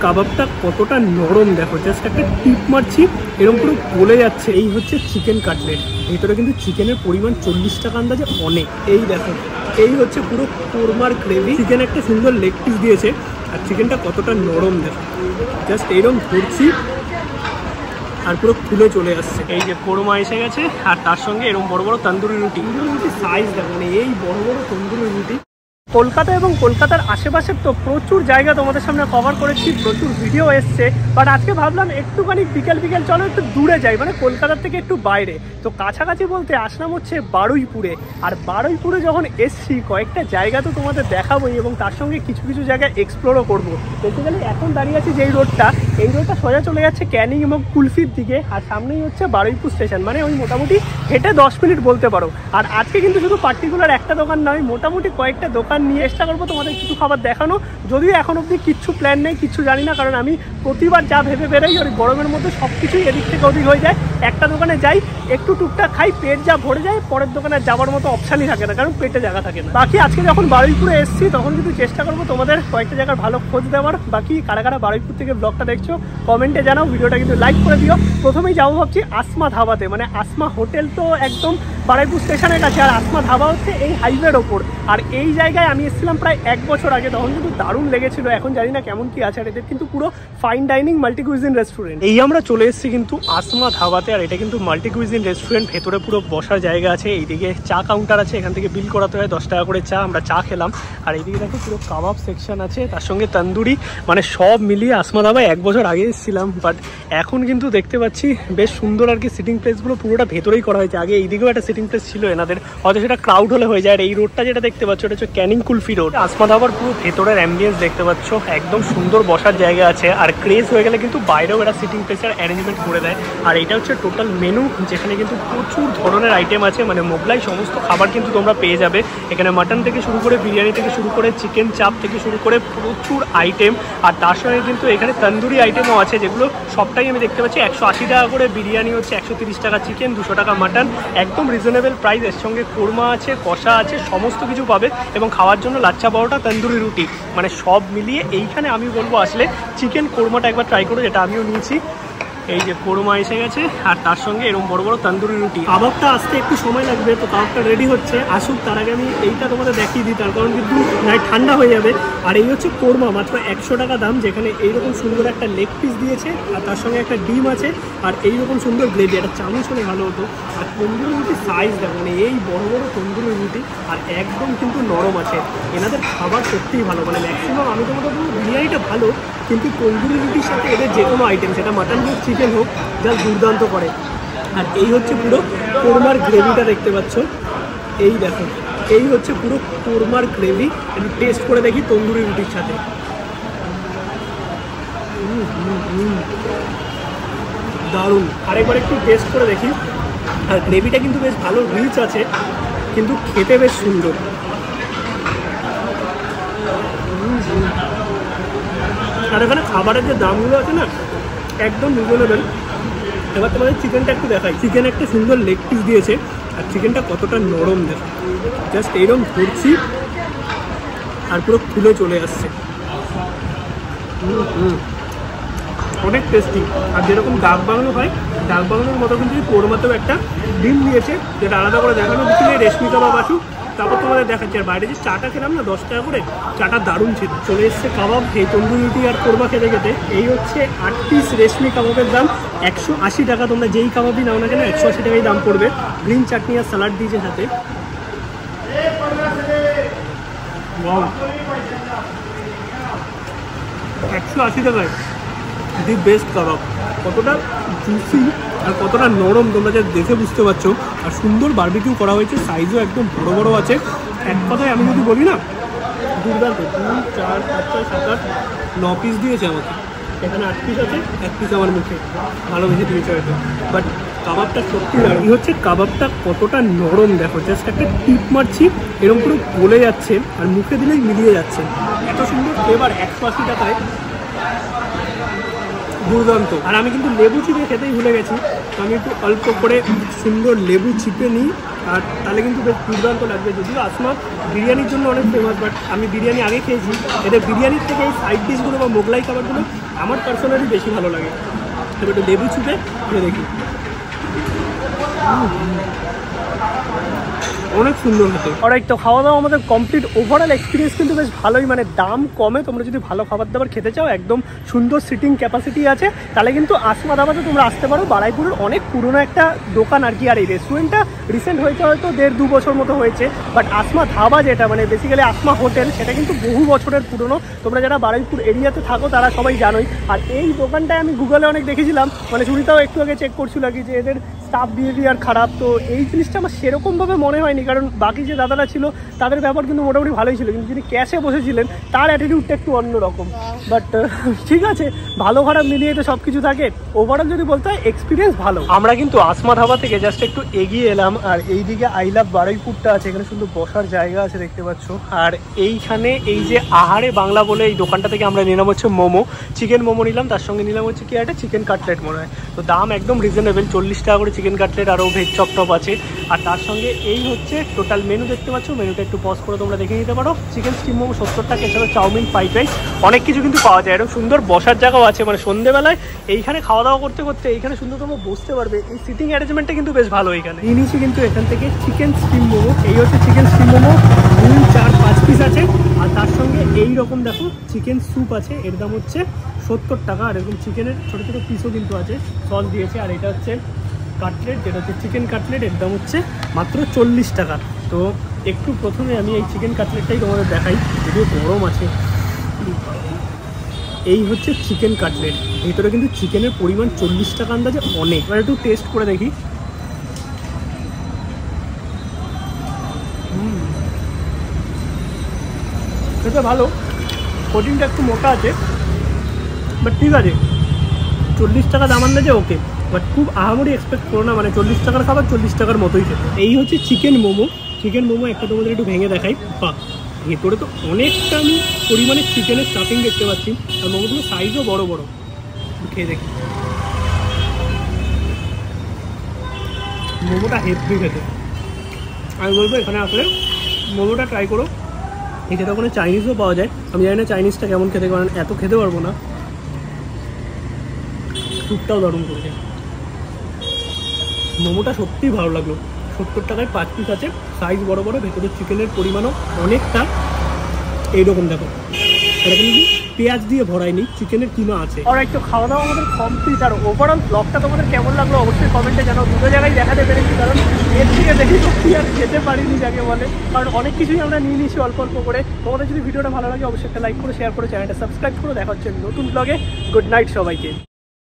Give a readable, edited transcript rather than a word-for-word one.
কাবাবটা কতটা নরম দেখো, জাস্ট একটা টিপ মারছি এরকম পুরো গলে যাচ্ছে। এই হচ্ছে চিকেন কাটলেট, ভেতরে কিন্তু চিকেনের পরিমাণ 40 টাকা আন্দাজে অনেক। এই দেখো, এই হচ্ছে পুরো কোরমার গ্রেভি। চিকেন একটা সুন্দর লেগ পিস দিয়েছে, আর চিকেনটা কতটা নরম দেখো, জাস্ট এইরকম ধরছি আর পুরো খুলে চলে আসছে। এই যে কোরমা এসে গেছে, আর তার সঙ্গে এরকম বড় বড় তন্দুরি রুটি। সাইজ দেখো, মানে এই বড় বড় তন্দুরি রুটি। কলকাতা এবং কলকাতার আশেপাশের তো প্রচুর জায়গা তোমাদের সামনে কভার করেছি, প্রচুর ভিডিও এসছে, বাট আজকে ভাবলাম একটুখানি বিকেল বিকেল চলো একটু দূরে যাই, মানে কলকাতার থেকে একটু বাইরে। তো কাছাকাছি বলতে আসলাম হচ্ছে বারুইপুরে। আর বারুইপুরে যখন এসছি কয়েকটা জায়গা তো তোমাদের দেখাবোই, এবং তার সঙ্গে কিছু কিছু জায়গায় এক্সপ্লোরও করবো। বেসিক্যালি এখন দাঁড়িয়ে আছি যেই রোডটা, এই রোডটা সোজা চলে যাচ্ছে ক্যানিং এবং কুলফির দিকে, আর সামনেই হচ্ছে বারুইপুর স্টেশন, মানে ওই মোটামুটি হেঁটে 10 মিনিট বলতে পারো। আর আজকে কিন্তু শুধু পার্টিকুলার একটা দোকান নয়, মোটামুটি কয়েকটা দোকান নিয়ে চেষ্টা করবো তোমাদের কিছু খাবার দেখানো। যদিও এখন অবধি কিচ্ছু প্ল্যান নেই, কিচ্ছু জানি না, কারণ আমি প্রতিবার যা ভেবে বেরোই ওই গরমের মধ্যে সব কিছুই এদিক থেকে ওদিক হয়ে যায়। একটা দোকানে যাই, একটু টুকটাক খাই, পেট যা ভরে যায়, পরের দোকানে যাওয়ার মতো অপশানই থাকে না, কারণ পেটে জায়গা থাকে না। বাকি আজকে যখন বারুইপুরে এসেছি তখন কিন্তু চেষ্টা করবো তোমাদের কয়েকটা জায়গার ভালো খোঁজ দেওয়ার। বাকি কারা কারা বারুইপুর থেকে ব্লগটা দেখছো কমেন্টে জানাও, ভিডিওটা কিন্তু লাইক করে দিও। প্রথমেই যাবো ভাবছি আসমা ধাবাতে, মানে আসমা হোটেল তো একদম বারুইপুর স্টেশনের কাছে, আর আসমা ধাবা হচ্ছে এই হাইওয়ের ওপর। আর এই জায়গায় আমি এসেছিলাম প্রায় 1 বছর আগে, তখন কিন্তু দারুণ লেগেছিল। এখন জানি না কেমন কি আছে, আর এদের কিন্তু পুরো fine dining multi cuisine restaurant. এই আমরা চলে এসেছি কিন্তু আসমা ধাবাতে, আর এটা কিন্তু মাল্টি কুইজিন রেস্টুরেন্ট। ভেতরে পুরো বসার জায়গা আছে, এইদিকে চা কাউন্টার আছে, এখান থেকে বিল করাতে হয় 10 টাকা করে চা। আমরা চা খেলাম, আর এইদিকে দেখো পুরো কাবাব সেকশন আছে, তার সঙ্গে তন্দুরি, মানে সব মিলিয়ে আসমা ধাবায় 1 বছর আগে এসেছিলাম, বাট এখন কিন্তু দেখতে পাচ্ছি বেশ সুন্দর আর কি সিটিং প্লেসগুলো পুরোটা ভেতরেই করা হয়েছে। আগে এইদিকেও একটা সিটিং প্লেস ছিল এনাদের, হয়তো সেটা ক্রাউড হলে হয়ে যায়। আর এই রোডটা যেটা দেখতে পাচ্ছ এটা হচ্ছে ক্যানিং কুলফি রোড। আসমা ধাবার পুরো ভেতরের অ্যাম্বিয়েন্স দেখতে পাচ্ছ, একদম সুন্দর বসার জায়গা আছে, আর ক্রেজ হয়ে গেলে কিন্তু বাইরেও একটা সিটিং প্লেসের অ্যারেঞ্জমেন্ট করে দেয়। আর এটা হচ্ছে টোটাল মেনু, যেখানে কিন্তু প্রচুর ধরনের আইটেম আছে, মানে মোগলাই সমস্ত খাবার কিন্তু তোমরা পেয়ে যাবে এখানে। মাটন থেকে শুরু করে, বিরিয়ানি থেকে শুরু করে, চিকেন চাপ থেকে শুরু করে প্রচুর আইটেম। আর তার সঙ্গে কিন্তু এখানে তন্দুরি আইটেমও আছে, যেগুলো সবটাই আমি দেখতে পাচ্ছি 180 টাকা করে। বিরিয়ানি হচ্ছে 130 টাকা, চিকেন 200 টাকা, মাটন একদম রিজনেবল প্রাইস। এর সঙ্গে কোরমা আছে, কষা আছে, সমস্ত কিছু পাবে। এবং খাওয়ার জন্য লাচ্ছা পরোটা, তন্দুরি রুটি, মানে সব মিলিয়ে এইখানে আমি বলবো আসলে চিকেন কোরমাটা একবার ট্রাই করো, যেটা আমিও নিয়েছি। এই যে কোরমা এসে গেছে, আর তার সঙ্গে এরকম বড় বড় তন্দুরি রুটি। কাবাবটা আসতে একটু সময় লাগবে, তো কাবাবটা রেডি হচ্ছে, আসুক তার আগে আমি এইটা তোমাদের দেখিয়ে দিই, তার কারণ কিন্তু নাই ঠান্ডা হয়ে যাবে। আর এই হচ্ছে কোরমা, মাত্র 100 টাকা দাম, যেখানে এইরকম সুন্দর একটা লেগ পিস দিয়েছে, আর তার সঙ্গে একটা ডিম আছে, আর এইরকম সুন্দর গ্রেভি। একটা চামচ হলে ভালো হতো। আর তন্দুরি রুটি সাইজ দেখো, মানে এই বড় বড় তন্দুরি রুটি, আর একদম কিন্তু নরম আছে। এনাদের খাবার সত্যিই ভালো, মানে ম্যাক্সিমাম আমি তোমাদের বলবো বিরিয়ানিটা ভালো, কিন্তু তন্দুরি রুটির সাথে এদের যে কোনো আইটেম, সেটা মাটন হোক চিকেন হোক, যা দুর্দান্ত করে। আর এই হচ্ছে পুরো কোরমার গ্রেভিটা দেখতে পাচ্ছ, এই দেখো, এই হচ্ছে পুরো কোরমার গ্রেভি। একটু টেস্ট করে দেখি তন্দুরি রুটির সাথে। দারুণ, আরেকবার একটু টেস্ট করে দেখি। আর গ্রেভিটা কিন্তু বেশ ভালো রিচ আছে, কিন্তু খেতে বেশ সুন্দর। আর এখানে খাবারের যে দামগুলো আছে না, একদম রিজনেবল। এবার তোমাদের চিকেনটা একটু দেখাই। চিকেন একটা সুন্দর লেগ পিস দিয়েছে, আর চিকেনটা কতটা নরম দেখো, জাস্ট এইরকম ধরছি আর পুরো খুলে চলে আসছে। অনেক টেস্টি। আর যেরকম ডাক বাংলো হয়, ডাক বাংলোর মতো কিন্তু কোরমাতেও একটা ডিম দিয়েছে, যেটা আলাদা করে দেখানো হচ্ছিল। রেশমি কাবাব আসুক, তারপর তোমাদের দেখাচ্ছি। আর বাইরে যে চাটা খেলাম না 10 টাকা করে, চাটা দারুণ ছিল। চলে এসছে কাবাব, এই তন্দুরি রুটি আর কোরমা খেতে খেতে। এই হচ্ছে 8 পিস রেশমি কাবাবের দাম 180 টাকা। তোমরা যেই কাবাবই নাও না কেন 180 টাকাই দাম পড়বে। গ্রিন চাটনি আর স্যালাড দিয়েছে সাথে। 180 টাকায় দি বেস্ট কাবাব। কতটা জুসি আর কতটা নরম তোমরা যা দেখে বুঝতে পারছো। আর সুন্দর বারবিকিউ করা হয়েছে, সাইজও একদম বড় বড় আছে। এক কথায় আমি যদি বলি না, দুর্দান্ত। 2, 4, 5, 6, 7, 8, 9 পিস দিয়েছে আমাকে। এখানে 8 পিস আছে, 1 পিস আমার মুখে ভালো বেশি দিয়েছে হয়তো, বাট কাবাবটা সত্যি দারুণ। এই হচ্ছে কাবাবটা কতটা নরম দেখো, জাস্ট একটা টিপ মারছি এরকম পুরো গলে যাচ্ছে, আর মুখে দিলেই মিলিয়ে যাচ্ছে। এত সুন্দর ফ্লেভার। 180 টাকায় দুর্দান্ত। আর আমি কিন্তু লেবু চিপে খেতেই ভুলে গেছি, তো আমি একটু অল্প করে সুন্দর লেবু চিপে নিই, আর তাহলে কিন্তু বেশ দুর্দান্ত লাগবে। যদিও আসমা বিরিয়ানির জন্য অনেক ফেমাস, বাট আমি বিরিয়ানি আগে খেয়েছি, এদের বিরিয়ানির থেকে এই সাইড ডিশগুলো বা মোগলাই খাবারগুলো আমার পার্সোনালি বেশি ভালো লাগে। তবে একটু লেবু চিপে খেয়ে দেখি, অনেক সুন্দর হতো। অলরাইট, তো খাওয়া দাওয়া আমাদের কমপ্লিট। ওভারঅল এক্সপিরিয়েন্স কিন্তু বেশ ভালোই, মানে দাম কমে তোমরা যদি ভালো খাবার দাবার খেতে চাও, একদম সুন্দর সিটিং ক্যাপাসিটি আছে, তাহলে কিন্তু আসমা ধাবাতে তোমরা আসতে পারো। বারাইপুরের অনেক পুরনো একটা দোকান আর কি। আর এই রেস্টুরেন্টটা রিসেন্ট হয়েছে, হয়তো 1.5-2 বছর মতো হয়েছে, বাট আসমা ধাবা যেটা মানে বেসিক্যালি আসমা হোটেল, সেটা কিন্তু বহু বছরের পুরনো। তোমরা যারা বারাইপুর এরিয়াতে থাকো তারা সবাই জানোই। আর এই দোকানটায় আমি গুগলে অনেক দেখেছিলাম, মানে সুনিতাও একটু আগে চেক করছিল আর কি, যে এদের স্টাফ বিহেভিয়ার খারাপ। তো এই জিনিসটা আমার সেরকমভাবে মনে হয়নি, কারণ বাকি যে দাদারা ছিল তাদের ব্যাপার কিন্তু মোটামুটি ভালোই ছিল, কিন্তু যিনি ক্যাশে বসেছিলেন তার অ্যাটিটিউডটা একটু অন্যরকম। বাট ঠিক আছে, ভালো খারাপ মিলিয়ে তো সব কিছু থাকে। ওভারঅল যদি বলতে হয় এক্সপিরিয়েন্স ভালো। আমরা কিন্তু আসমা ধাবা থেকে জাস্ট একটু এগিয়ে এলাম, আর এইদিকে আই লাভ বারুইপুরটা আছে, এখানে সুন্দর বসার জায়গা আছে দেখতে পাচ্ছ। আর এইখানে এই যে আহারে বাংলা বলে এই দোকানটা থেকে আমরা নিলাম হচ্ছে মোমো, চিকেন মোমো নিলাম, তার সঙ্গে নিলাম হচ্ছে কি একটা চিকেন কাটলেট মনে হয়। তো দাম একদম রিজনেবল, 40 টাকা করে চিকেন কাটলেট, আরও ভেজ চপটপ আছে। আর তার সঙ্গে এই হচ্ছে টোটাল মেনু দেখতে পাচ্ছ। মেনুটা একটু পজ করে তোমরা দেখে নিতে পারো। চিকেন স্টিম মোমো 70 টাকা, এছাড়াও চাউমিন, ফ্রাইড রাইস, অনেক কিছু কিন্তু পাওয়া যায়। এরকম সুন্দর বসার জায়গাও আছে, মানে সন্ধ্যেবেলায় এইখানে খাওয়া দাওয়া করতে করতে এইখানে সুন্দর তোমরা বসতে পারবে। এই সিটিং অ্যারেঞ্জমেন্টটা কিন্তু বেশ ভালো। এইখানে এই নিচে কিন্তু এখান থেকে চিকেন স্টিম মোমো, এই হচ্ছে চিকেন স্টিম মোমো, 2, 4, 5 পিস আছে। আর তার সঙ্গে এই রকম দেখো চিকেন স্যুপ আছে, এর দাম হচ্ছে 70 টাকা। আর এরকম চিকেনের ছোটো ছোটো পিসও কিন্তু আছে, সস দিয়েছে। আর এটা হচ্ছে কাটলেট, যেটা হচ্ছে চিকেন কাটলেট, এর দাম হচ্ছে মাত্র 40 টাকা। তো একটু প্রথমে আমি এই চিকেন কাটলেটটাই তোমাদের দেখাই, যদিও গরম আছে। এই হচ্ছে চিকেন কাটলেট, ভিতরে কিন্তু চিকেনের পরিমাণ 40 টাকা আন্দাজে অনেক। এবার একটু টেস্ট করে দেখি। এটা ভালো, প্রোটিনটা একটু মোটা আছে, বাট ঠিক আছে। 40 টাকা দাম আন্দাজে ওকে, বাট খুব আহামরি এক্সপেক্ট করো না, মানে 40 টাকার খাবার 40 টাকার মতোই খেতে। এই হচ্ছে চিকেন মোমো। চিকেন মোমো একটা তোমাদের একটু ভেঙে দেখাই। বাহ, ভেতরে তো অনেকটা আমি পরিমাণে চিকেনের স্টাফিং দেখতে পাচ্ছি, আর মোমোগুলো সাইজও বড় বড়। খেয়ে দেখি, মোমোটা হেভি খেতে। আমি বলবো এখানে আসলে মোমোটা ট্রাই করো। এখানে ওখানে চাইনিজও পাওয়া যায়, আমি জানি না চাইনিজটা কেমন খেতে, কারণ এত খেতে পারবো না। স্যুপটাও দারুণ করেছে। মোমোটা সত্যিই ভালো লাগলো। 70 টাকায় 5 পিস আছে, সাইজ বড় বড়, ভেতরে চিকেনের পরিমাণও অনেকটা। এইরকম দেখো, এটা কিন্তু পেঁয়াজ দিয়ে ভরায়নি, চিকেনের কিমা আছে। আর একটু খাওয়া দাওয়া আমাদের কমপ্লিট। আর ওভারঅল ব্লগটা তোমাদের কেমন লাগলো অবশ্যই কমেন্টে জানাও। দুটো জায়গায় দেখাতে পেরেছি, কারণ এর থেকে দেখি সত্যি আর খেতে পারিনি যাকে বলে, কারণ অনেক কিছুই আমরা নিয়ে নিয়েছি অল্প অল্প করে। তোমাদের যদি ভিডিওটা ভালো লাগে অবশ্যই একটা লাইক করে, শেয়ার করে, চ্যানেলটা সাবস্ক্রাইব করে। দেখা হচ্ছে নতুন ব্লগে। গুড নাইট সবাইকে।